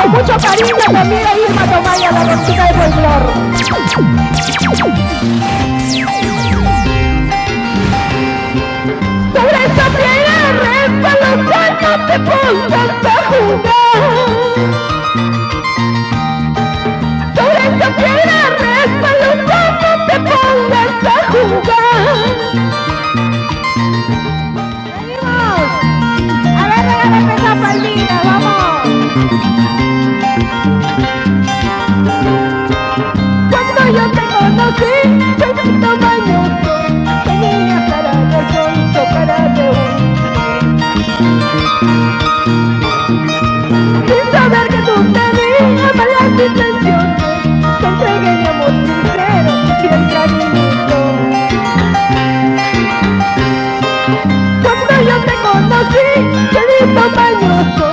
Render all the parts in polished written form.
con mucho cariño mi amiga Irma Tomaya, la rosita de folclor. Sobre esa piedra resbalosa no te pongas a jugar. Sobre esa piedra resbalosa no te pongas a jugar. Venimos. A ver, regálame esa faldita, vamos. Cuando yo te conocí, soy un tamañoso, tenía cara de sonso, cara de sin saber que tú tenías malas intenciones, te entregué mi amor sincero y el cariñito. Cuando yo te conocí, pelito mañoso,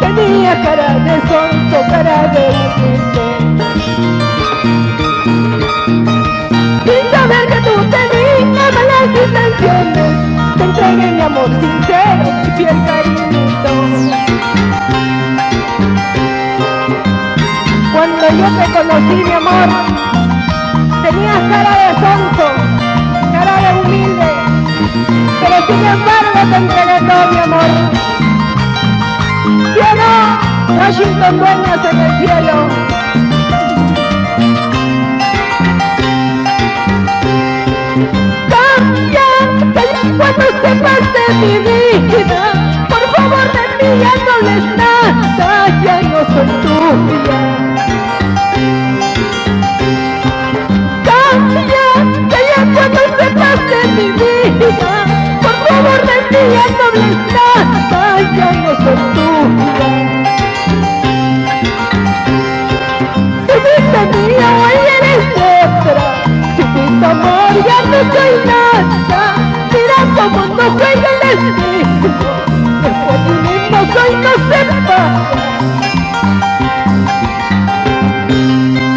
tenía cara de sonso, cara de humilde. Sin saber que tú tenías malas intenciones, te entregué mi amor sincero y fiel cariñito. Cuando yo te conocí, mi amor, tenías cara de sonso, cara de humilde, pero sin embargo te entregué todo, mi amor. ¿Sí o no? Washington dueñas en el cielo. Cambia cuando sepas de mi vida, por favor de mí ya no hables nada, ya no soy tuya. Cambia cuando sepas de mi vida, por favor de mí ya no hables nada, ya no soy tuya. Si fuiste mía hoy eres otra, si fuiste amor ya no soy nada. Mira cómo no juega el destino, después de un mismo soy no sepa.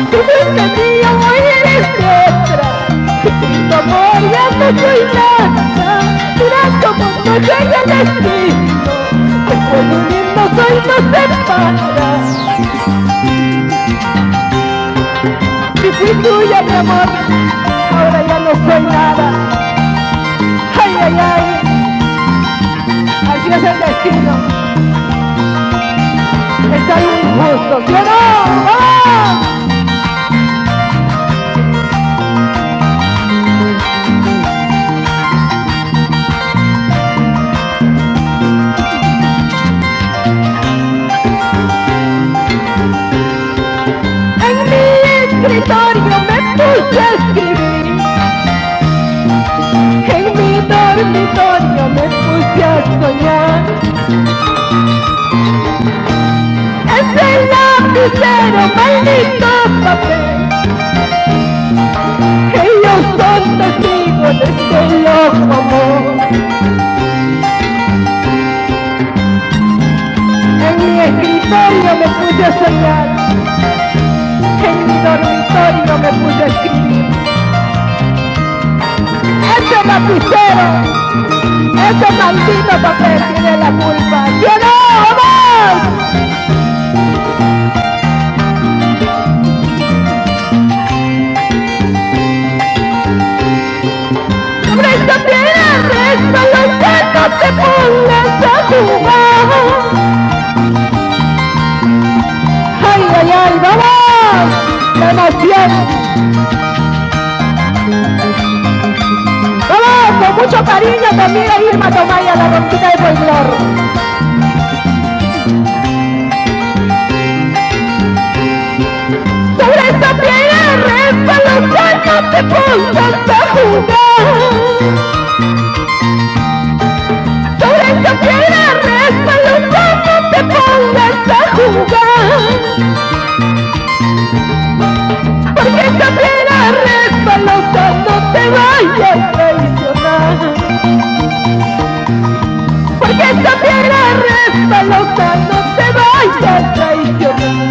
Si fuiste mía hoy eres otra, si fuiste amor ya no soy nada. Mira cómo no juega el destino, después de un mismo soy no separa. Si fui tuya, mi amor, ahora ya no soy nada. Ay, ay, ay, así es el destino. Es algo injusto, ¿sí o no? ¡Vamos! En mi escritorio me puse a escribir, en mi dormitorio me puse a soñar. Ese lapicero, maldito papel, ellos son testigos de este loco amor. En mi escritorio me puse a soñar, en mi dormitorio me puse a escribir. Ese lapicero, ese maldito papel tiene la culpa. ¿Sí o no? ¡Vamos! Sobre esta piedra resbalosa no te pongas a jugar. ¡Ay, ay, ay! ¡Vamos! ¡La emoción! Con mucho cariño mi amiga Irma Tomaya, la rosita de folclor. Sobre esa piedra resbalosa no te pongas a jugar. Sobre esa piedra resbalosa no te pongas a jugar. Porque esa piedra resbalosa no te vaya a traicionar. Porque esa piedra resbalosa no te vaya a traicionar.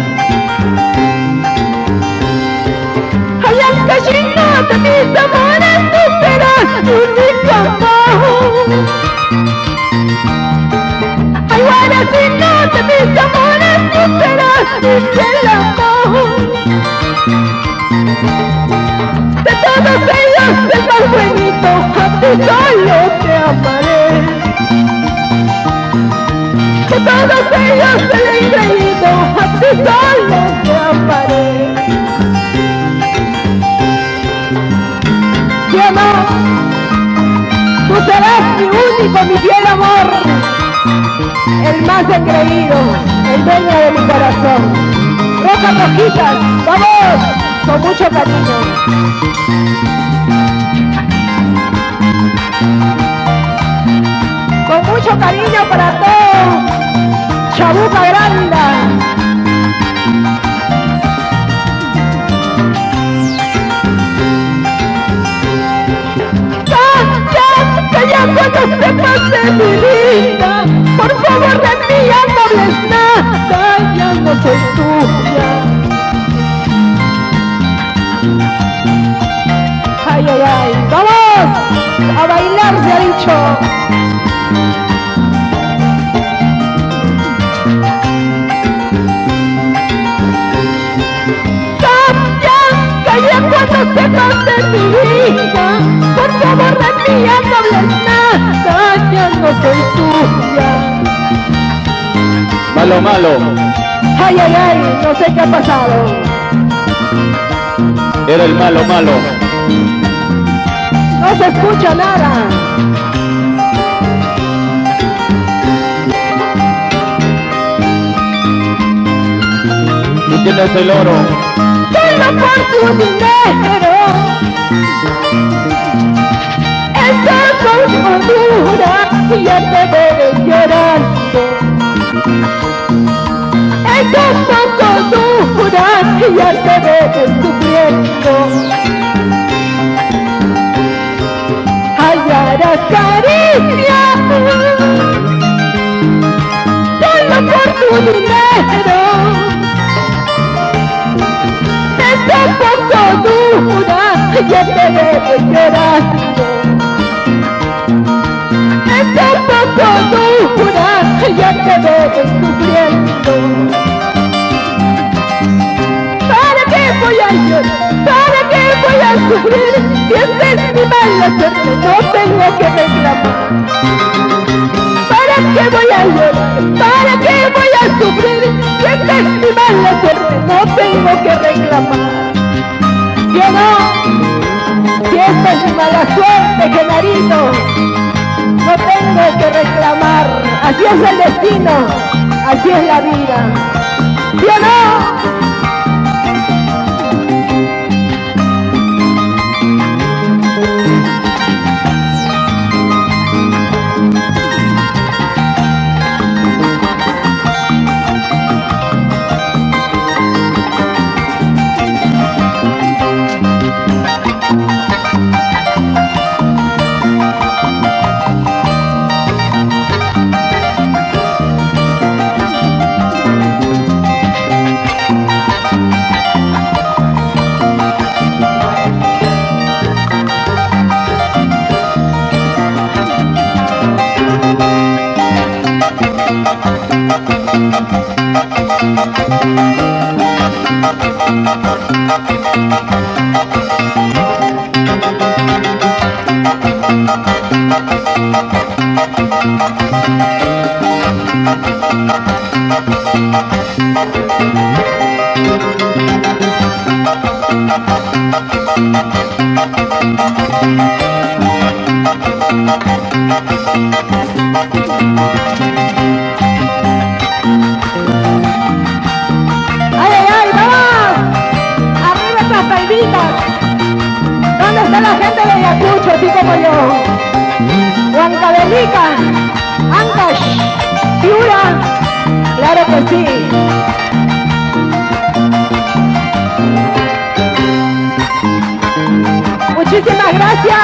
Ay, al cachino de mis amores tú serás tu único amor. Ay, guaracino de mis amores tú serás tu solo te amaré. Que todos ellos se han creído, a ti solo te amaré. ¿Sí o no? Tú serás mi único, mi fiel amor, el más engreído, el dueño de mi corazón. Rosas rojitas, vamos, con mucho cariño. Con mucho cariño para todos, Chabuca Granda. Que ya cuando sepas de mi vida, por favor de mí ya no hables nada, ya no soy tuya. Ay, ay, ay, vamos a bailar, se ha dicho. Calla cuando sepas de mi vida, por favor de mí ya no hables nada, ya no soy tuya. Malo, malo. Ay, ay, ay, no sé qué ha pasado. Era el malo, malo. No se escucha nada. ¿Y quién es el oro? Solo por tu dinero. Esa cordura ya te debe llorando. Esa cordura ya te debe sufriendo. Hallarás caricia solo por tu dinero. Esa cordura ya te debe llorando. Esa cordura ya te debe sufriendo. ¿Para qué voy a llorar? ¿Para qué voy a sufrir? Si esta es mi mala suerte, no tengo que reclamar. ¿Para qué voy a llorar? ¿Para qué voy a sufrir? Si esta es mi mala suerte, no tengo que reclamar. ¿Sí o no? Si esta es mi mala suerte, Genarito, no tengo que reclamar. Así es el destino, así es la vida. ¿Sí o no? ¡Ay, ay, ay! ¡Vamos! ¡Arriba estas palmitas! ¿Dónde está la gente de Ayacucho, así como yo? Huancavelica, Ancash, Piura, claro que sí. Muchísimas gracias.